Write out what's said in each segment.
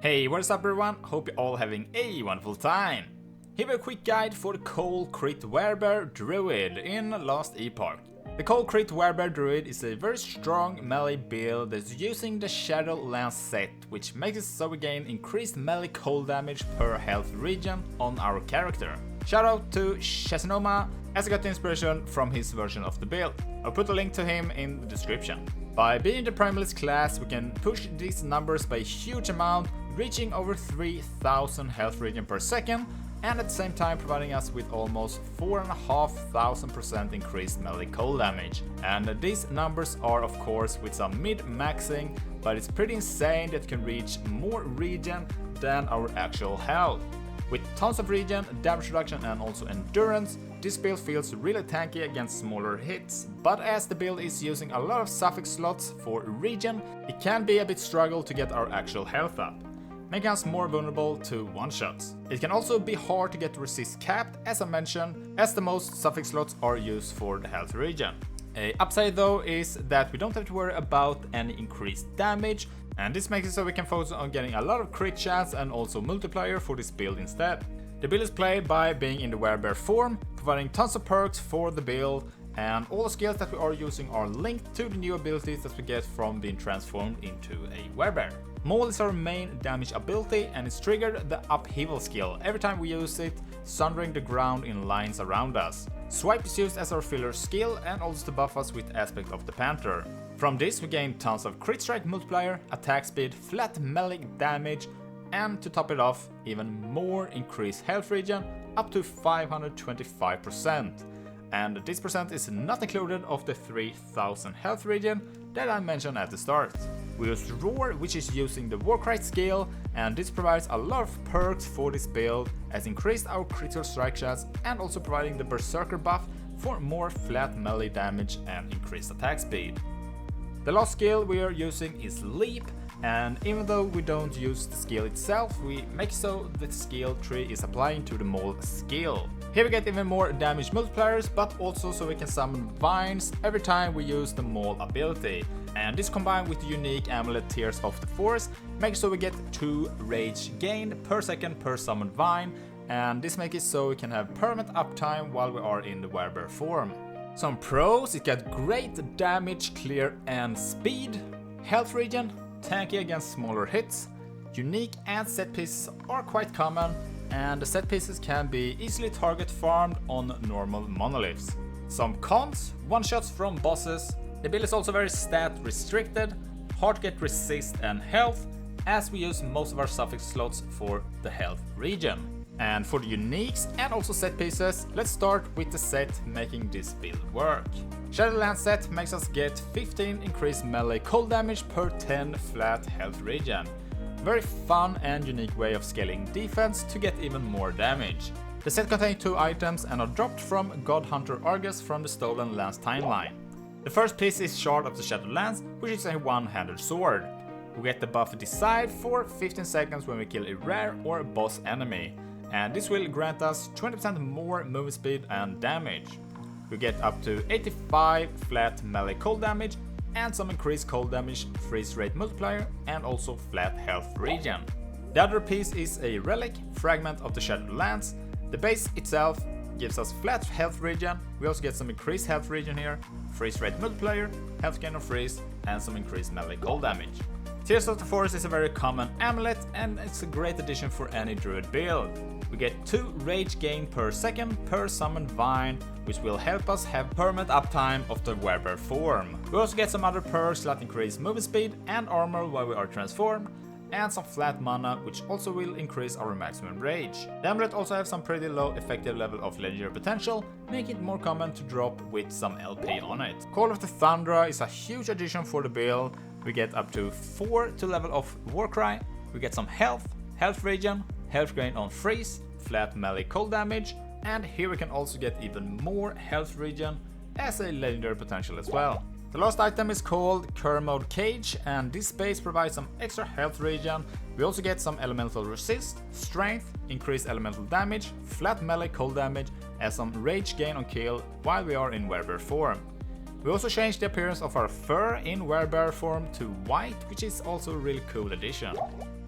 Hey, what's up everyone? Hope you're all having a wonderful time. Here a quick guide for the Cold Crit Werebear Druid in last Epoch. The Cold Crit Werebear Druid is a very strong melee build that's using the Shadowlands set, which makes it so we gain increased melee cold damage per health region on our character. Shoutout to Chazinomaha as I got the inspiration from his version of the build. I'll put a link to him in the description. By being the Primalist class, we can push these numbers by a huge amount, reaching over 3000 health regen per second, and at the same time providing us with almost 4500% increased melee cold damage. And these numbers are of course with some mid-maxing, but it's pretty insane that can reach more regen than our actual health. With tons of regen, damage reduction and also endurance, this build feels really tanky against smaller hits, but as the build is using a lot of suffix slots for regen, it can be a bit struggle to get our actual health up, making us more vulnerable to one-shots. It can also be hard to get resist capped, as I mentioned, as the most suffix slots are used for the health regen. A upside though is that we don't have to worry about any increased damage, and this makes it so we can focus on getting a lot of crit chance and also multiplier for this build instead. The build is played by being in the Werebear form, providing tons of perks for the build, and all the skills that we are using are linked to the new abilities that we get from being transformed into a Werebear. Maul is our main damage ability and it's triggered the Upheaval skill every time we use it, sundering the ground in lines around us. Swipe is used as our filler skill and also to buff us with aspect of the Panther. From this we gain tons of crit strike multiplier, attack speed, flat melee damage, and to top it off, even more increased health regen up to 525%. And this percent is not included of the 3000 health regen that I mentioned at the start. We use Roar, which is using the Warcry skill, and this provides a lot of perks for this build, as increased our critical strike chance and also providing the Berserker buff for more flat melee damage and increased attack speed. The last skill we are using is Leap, and even though we don't use the skill itself, we make so the skill tree is applying to the Maul skill. Here we get even more damage multipliers, but also so we can summon vines every time we use the Maul ability. And this combined with the unique amulet Tears of the Forest makes so we get 2 rage gain per second per summoned vine, and this makes it so we can have permanent uptime while we are in the Werebear form. Some pros: it got great damage, clear and speed, health regen, tanky against smaller hits, unique and set pieces are quite common, and the set pieces can be easily target farmed on normal monoliths. Some cons: one-shots from bosses. The build is also very stat restricted, hard to get resist and health, as we use most of our suffix slots for the health regen. And for the uniques and also set pieces, let's start with the set making this build work. Shadowlands set makes us get 15 increased melee cold damage per 10 flat health regen. Very fun and unique way of scaling defense to get even more damage. The set contains 2 items and are dropped from God Hunter Argus from the Stolen Lands timeline. The first piece is Shard of the Shadowlands, which is a one-handed sword. We get the buff Decide for 15 seconds when we kill a rare or boss enemy, and this will grant us 20% more movement speed and damage. We get up to 85 flat melee cold damage and some increased cold damage, freeze rate multiplier, and also flat health regen. The other piece is a relic, Fragment of the Shadowlands. The base itself gives us flat health regen, we also get some increased health regen here, freeze rate multiplier, health gain of freeze, and some increased melee cold damage. Tears of the Forest is a very common amulet and it's a great addition for any druid build. We get 2 rage gain per second per summoned vine, which will help us have permanent uptime of the Werebear form. We also get some other perks that increase movement speed and armor while we are transformed, and some flat mana, which also will increase our maximum rage. The amulet also have some pretty low effective level of legendary potential, making it more common to drop with some LP on it. Call of the Thundra is a huge addition for the build. We get up to 4 to level of Warcry, we get some health regen, health gain on freeze, flat melee cold damage, and here we can also get even more health regen as a legendary potential as well. The last item is called Kermode Cage, and this base provides some extra health regen. We also get some elemental resist, strength, increased elemental damage, flat melee cold damage, and some rage gain on kill while we are in Werebear form. We also changed the appearance of our fur in Werebear form to white, which is also a really cool addition.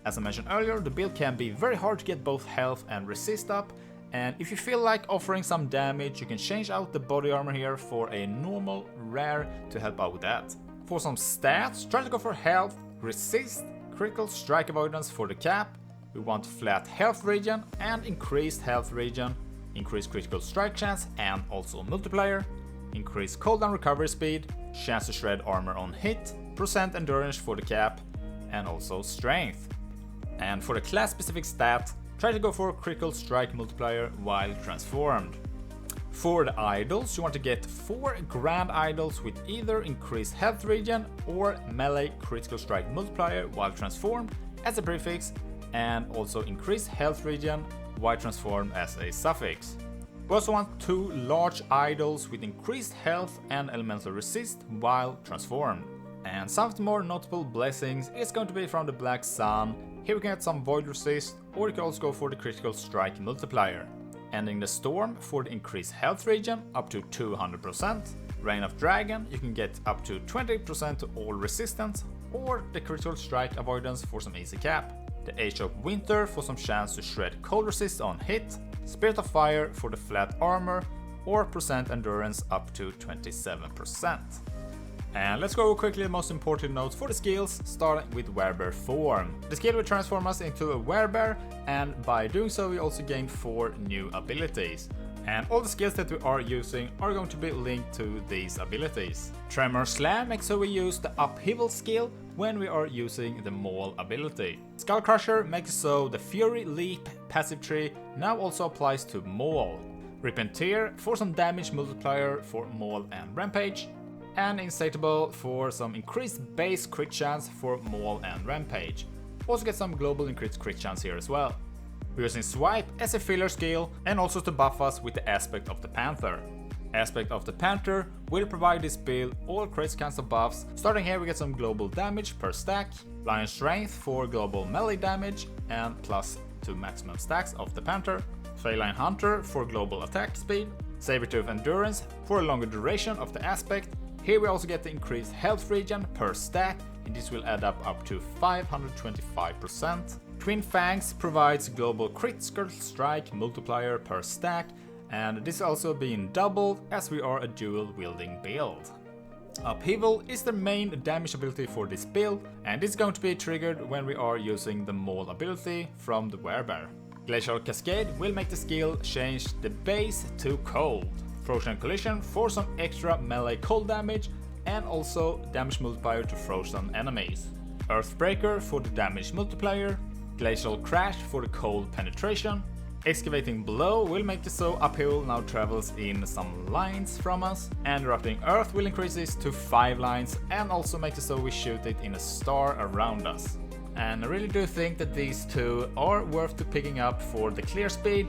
As I mentioned earlier, the build can be very hard to get both health and resist up, and if you feel like offering some damage, you can change out the body armor here for a normal rare to help out with that. For some stats, try to go for health, resist, critical strike avoidance for the cap. We want flat health regen and increased health regen, increased critical strike chance and also multiplier, increased cooldown recovery speed, chance to shred armor on hit, percent endurance for the cap, and also strength. And for the class specific stat, try to go for critical strike multiplier while transformed. For the idols, you want to get 4 grand idols with either increased health regen or melee critical strike multiplier while transformed as a prefix, and also increased health regen while transformed as a suffix. We also want 2 large idols with increased health and elemental resist while transformed. And some of the more notable blessings is going to be from the Black Sun. Here we can get some void resist, or you can also go for the critical strike multiplier. Ending the Storm for the increased health regen up to 200%. Reign of Dragon, you can get up to 20% to all resistance, or the critical strike avoidance for some easy cap. The Age of Winter for some chance to shred cold resist on hit. Spirit of Fire for the flat armor, or percent endurance up to 27%. And let's go over quickly the most important notes for the skills, starting with Werebear form. The skill will transform us into a werebear, and by doing so we also gain 4 new abilities. And all the skills that we are using are going to be linked to these abilities. Tremor Slam makes so we use the Upheaval skill when we are using the Maul ability. Skull Crusher makes so the Fury Leap passive tree now also applies to Maul. Rip and Tear for some damage multiplier for Maul and Rampage. And Insatiable for some increased base crit chance for Maul and Rampage. Also get some global increased crit chance here as well. We're using Swipe as a filler skill and also to buff us with the Aspect of the Panther. Aspect of the Panther will provide this build all crit cancel buffs. Starting here we get some global damage per stack, Lion Strength for global melee damage and plus 2 maximum stacks of the Panther, Feline Hunter for global attack speed, Sabertooth Endurance for a longer duration of the Aspect. Here we also get the increased health regen per stack, and this will add up to 525%. Twin Fangs provides global critical strike multiplier per stack, and this is also being doubled as we are a dual wielding build. Upheaval is the main damage ability for this build, and this is going to be triggered when we are using the Maul ability from the Werebear. Glacial Cascade will make the skill change the base to cold. Frozen Collision for some extra melee cold damage and also damage multiplier to frozen enemies. Earthbreaker for the damage multiplier. Glacial Crash for the cold penetration. Excavating Blow will make it so Upheaval now travels in some lines from us, and Erupting Earth will increase this to 5 lines and also make it so we shoot it in a star around us. And I really do think that these 2 are worth to picking up for the clear speed.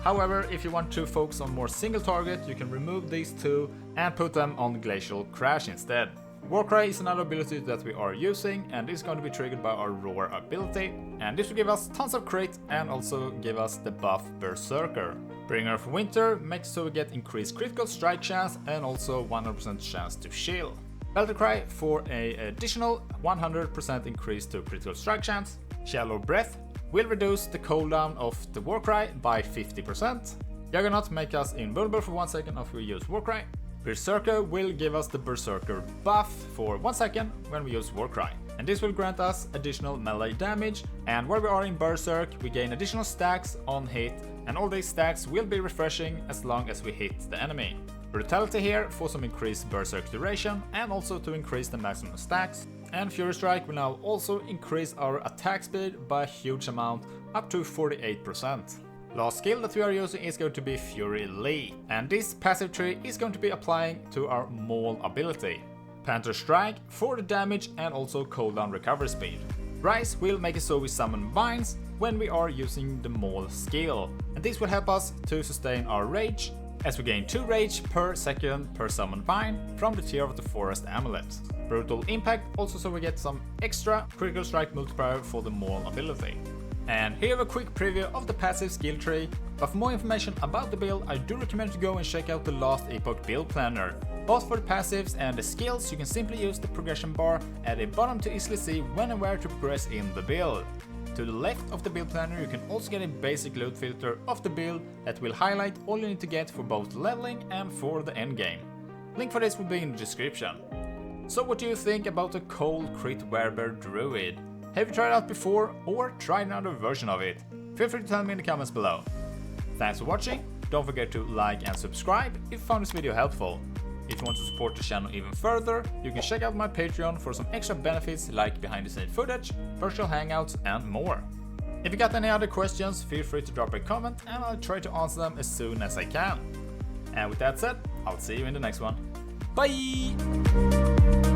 However, if you want to focus on more single target, you can remove these 2 and put them on Glacial Crash instead. Warcry is another ability that we are using, and this is going to be triggered by our Roar ability, and this will give us tons of crit and also give us the buff Berserker. Bringer of Winter makes so we get increased critical strike chance and also 100% chance to shield. Battle Cry for an additional 100% increase to critical strike chance. Shallow Breath will reduce the cooldown of the Warcry by 50%. Juggernaut make us invulnerable for 1 second after we use Warcry. Berserker will give us the Berserker buff for 1 second when we use Warcry. And this will grant us additional melee damage, and where we are in Berserk we gain additional stacks on hit, and all these stacks will be refreshing as long as we hit the enemy. Brutality here for some increased Berserk duration and also to increase the maximum stacks. And Fury Strike will now also increase our attack speed by a huge amount, up to 48%. Last skill that we are using is going to be Fury Leap, and this passive tree is going to be applying to our Maul ability. Panther Strike for the damage and also cooldown recovery speed. Rise will make it so we summon vines when we are using the Maul skill, and this will help us to sustain our rage, as we gain 2 rage per second per summon vine from the Tear of the Forest amulet. Brutal Impact also so we get some extra critical strike multiplier for the Maul ability. And here a quick preview of the passive skill tree, but for more information about the build I do recommend to go and check out the last Epoch build planner. Both for the passives and the skills, you can simply use the progression bar at the bottom to easily see when and where to progress in the build. To the left of the build planner, you can also get a basic loot filter of the build that will highlight all you need to get for both leveling and for the endgame. Link for this will be in the description. So what do you think about the Cold Crit Werebear Druid? Have you tried it out before or tried another version of it? Feel free to tell me in the comments below. Thanks for watching, don't forget to like and subscribe if you found this video helpful. If you want to support the channel even further, you can check out my Patreon for some extra benefits like behind the scenes footage, virtual hangouts and more. If you got any other questions, feel free to drop a comment and I'll try to answer them as soon as I can. And with that said, I'll see you in the next one. Bye!